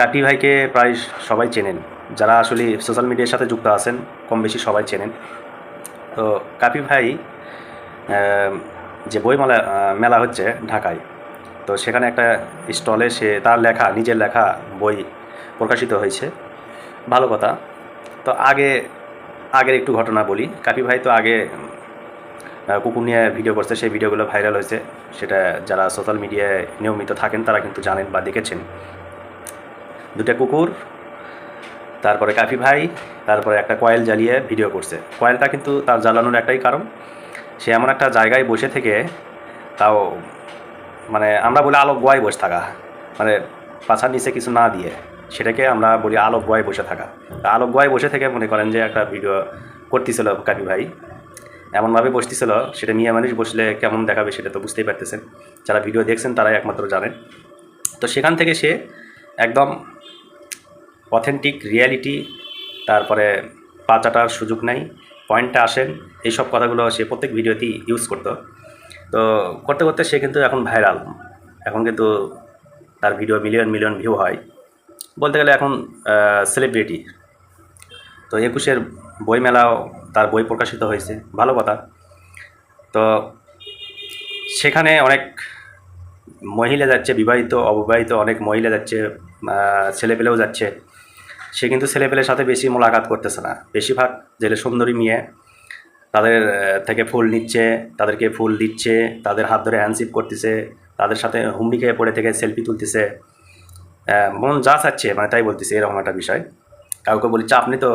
কাপি ভাইকে প্রায় সবাই চেনেন, যারা আসলে সোশ্যাল মিডিয়ার সাথে যুক্ত আছেন কম বেশি সবাই চেনেন। তো কাপি ভাই যে বই মেলা মেলা হচ্ছে ঢাকায়, তো সেখানে একটা স্টলে সে তার লেখা, নিজের লেখা বই প্রকাশিত হয়েছে। ভালো কথা। তো আগের একটু ঘটনা বলি। কাপি ভাই তো আগে কুকুর নিয়ে ভিডিও করছে, সেই ভিডিওগুলো ভাইরাল হয়েছে। সেটা যারা সোশ্যাল মিডিয়ায় নিয়মিত থাকেন তারা কিন্তু জানেন বা দেখেছেন। দুটা কুকুর, তারপরে কাফি ভাই, তারপরে একটা কয়েল জ্বালিয়ে ভিডিও করছে। কয়েলটা কিন্তু তার জ্বালানোর একটাই কারণ, সে এমন একটা জায়গায় বসে থেকে, তাও মানে আমরা বলি আলোক গোয়ায় বসে থাকা, মানে পাছার নিচে কিছু না দিয়ে, সেটাকে আমরা বলি আলোক গোয়ায় বসে থাকা। তা আলোক গোয়ায় বসে থেকে মনে করেন যে একটা ভিডিও করতেছিল কাফি ভাই, এমনভাবে বসতেছিল, সেটা মেয়ে মানুষ বসলে কেমন দেখাবে সেটা তো বুঝতেই পারতেছেন। যারা ভিডিও দেখছেন তারাই একমাত্র জানেন। তো সেখান থেকে সে একদম অথেন্টিক রিয়ালিটি, তারপরে পাচাটার সুযোগ নাই, পয়েন্টে আসেন, এইসব কথাগুলো সে প্রত্যেক ভিডিওতেই ইউজ করতো। তো করতে করতে সে কিন্তু এখন ভাইরাল। এখন কিন্তু তার ভিডিও মিলিয়ন মিলিয়ন ভিউ হয়, বলতে গেলে এখন সেলিব্রিটি। তো 21-এর বইমেলাও তার বই প্রকাশিত হয়েছে, ভালো কথা। তো সেখানে অনেক মহিলা যাচ্ছে, বিবাহিত অবিবাহিত অনেক মহিলা যাচ্ছে, ছেলেপেলেও যাচ্ছে। সে কিন্তু ছেলেপেলের সাথে বেশি মোলাকাত করতেছে না, বেশিরভাগ জেলে সুন্দরী মেয়ে তাদের থেকে ফুল নিচ্ছে, তাদেরকে ফুল দিচ্ছে, তাদের হাত ধরে হ্যান্ডশিপ করতেছে, তাদের সাথে হুমড়ি খেয়ে পড়ে থেকে সেলফি তুলতেছে। মন যা চাচ্ছে মানে তাই বলতেছে, এরকম একটা বিষয়। কাউকে বলছে আপনি তো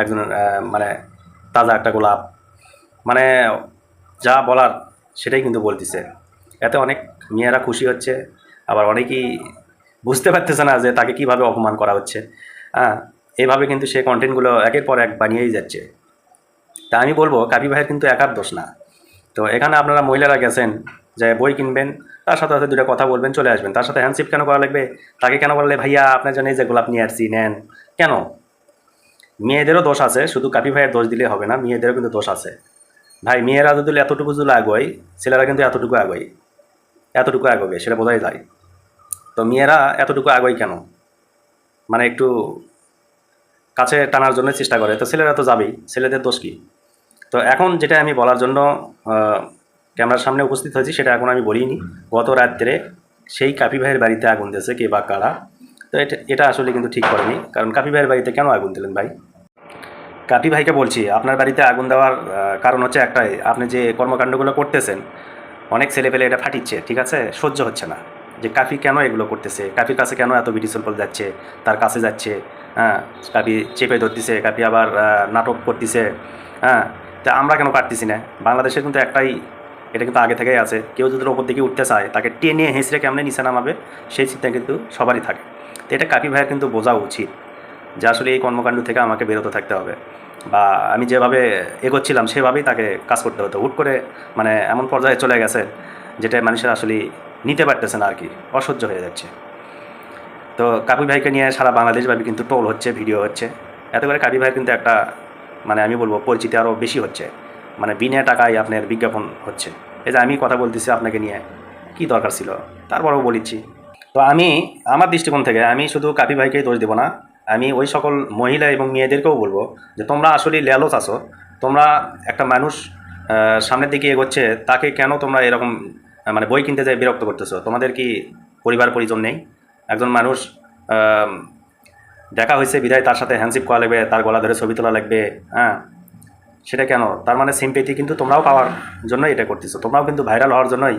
একজন মানে তাজা একটা গোলাপ, মানে যা বলার সেটাই কিন্তু বলতেছে। এতে অনেক মেয়েরা খুশি হচ্ছে, আবার অনেকেই বুঝতে পারতেছে না যে তাকে কিভাবে অপমান করা হচ্ছে। হ্যাঁ, এইভাবে কিন্তু সে কন্টেন্টগুলো একের পর এক বানিয়েই যাচ্ছে। তা আমি বলবো কাপি ভাইয়ের কিন্তু একার দোষ না। তো এখানে আপনারা মহিলারা গেছেন, যে বই কিনবেন, তার সাথে সাথে দুটো কথা বলবেন, চলে আসবেন। তার সাথে হ্যান্ডশিপ কেন করা লাগবে? তাকে কেন বললে ভাইয়া আপনার জন্য এই যে গোলাপ নিয়ে আসছি নেন? কেন? মেয়েদেরও দোষ আছে, শুধু কাপি ভাইয়ের দোষ দিলে হবে না, মেয়েদেরও কিন্তু দোষ আছে। ভাই মেয়েরা যদি এতটুকু যদি আgoয়, ছেলেরা কিন্তু এতটুকু আgoবে, সেটা বোঝাই যায়। তো মেয়েরা এতটুকু আgoয় কেন? মানে একটু কাছে টানার জন্য চেষ্টা করে, তো ছেলেরা তো যাবেই, ছেলেদের দোষ কী? তো এখন যেটা আমি বলার জন্য ক্যামেরার সামনে উপস্থিত হয়েছি, সেটা এখন আমি বলিনি। গত রাত্রে সেই কাপি ভাইয়ের বাড়িতে আগুন দিয়েছে কে বা কারা। তো এটা আসলে কিন্তু ঠিক করেনি, কারণ কাপি ভাইয়ের বাড়িতে কেন আগুন দিলেন ভাই? কাপি ভাইকে বলছি, আপনার বাড়িতে আগুন দেওয়ার কারণ হচ্ছে একটাই, আপনি যে কর্মকাণ্ডগুলো করতেছেন, অনেক ছেলেপেলে এটা ফাটিচ্ছে, ঠিক আছে? সহ্য হচ্ছে না যে কাফি কেন এগুলো করতেছে, কাফির কাছে কেন এত বিউটি সিম্পল যাচ্ছে, তার কাছে যাচ্ছে। হ্যাঁ, কাফি চেপে ধরতেছে, কাফি আবার নাটক করতেছে। হ্যাঁ, তা আমরা কেন পারতেছি না? বাংলাদেশের কিন্তু একটাই, এটা কিন্তু আগে থেকেই আছে, কেউ যদি ওপর দিকে উঠতে চায় তাকে টেনে হেঁচড়ে কেমনে নিচে নামাবে সেই চিন্তা কিন্তু সবারই থাকে। তো এটা কাপি ভাইয়ের কিন্তু বোঝা উচিত যে আসলে এই কর্মকাণ্ড থেকে আমাকে বিরত থাকতে হবে, বা আমি যেভাবে এগোচ্ছিলাম সেভাবেই তাকে কাজ করতে হতো। হুট করে মানে এমন পর্যায়ে চলে গেছে যেটা মানুষের আসলে নিতে পারতেছে না আর কি, অসহ্য হয়ে যাচ্ছে। তো কাপি ভাইকে নিয়ে সারা বাংলাদেশব্যাপী কিন্তু টোল হচ্ছে, ভিডিও হচ্ছে। এত করে কাপি ভাইয়ের কিন্তু একটা মানে আমি বলবো পরিচিতি আরও বেশি হচ্ছে, মানে বিনা টাকায় আপনার বিজ্ঞাপন হচ্ছে। এই যে আমি কথা বলতেছি আপনাকে নিয়ে, কি দরকার ছিল? তারপরেও বলিচ্ছি। তো আমি আমার দৃষ্টিকোণ থেকে আমি শুধু কাপি ভাইকেই দোষ দেবো না, আমি ওই সকল মহিলা এবং মেয়েদেরকেও বলবো যে তোমরা আসলে লেলোস আছো। তোমরা একটা মানুষ সামনের দিকে এগোচ্ছে, তাকে কেন তোমরা এরকম মানে বই কিনতে যেয়ে বিরক্ত করতেছো? তোমাদের কি পরিবার পরিজন নেই? একজন মানুষ দেখা হয়েছে বিদায় তার সাথে হ্যান্ডশিপ করা লাগবে, তার গলা ধরে ছবি তোলা লাগবে? হ্যাঁ, সেটা কেন? তার মানে সিম্পেথি কিন্তু তোমরাও পাওয়ার জন্যই এটা করতেছো, তোমরাও কিন্তু ভাইরাল হওয়ার জন্যই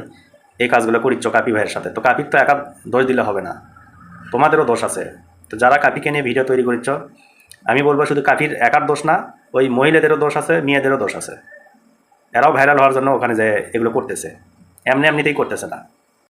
এই কাজগুলো করিচ্ছ কাপি ভাইয়ের সাথে। তো কাপির তো একা দোষ দিলে হবে না, তোমাদেরও দোষ আছে। তো যারা কাপিকে নিয়ে ভিডিও তৈরি করেছ, আমি বলবো শুধু কাপির একার দোষ না, ওই মহিলাদেরও দোষ আছে, মেয়েদেরও দোষ আছে। এরাও ভাইরাল হওয়ার জন্য ওখানে যে এগুলো করতেছে, এমনিতেই করতেছে না।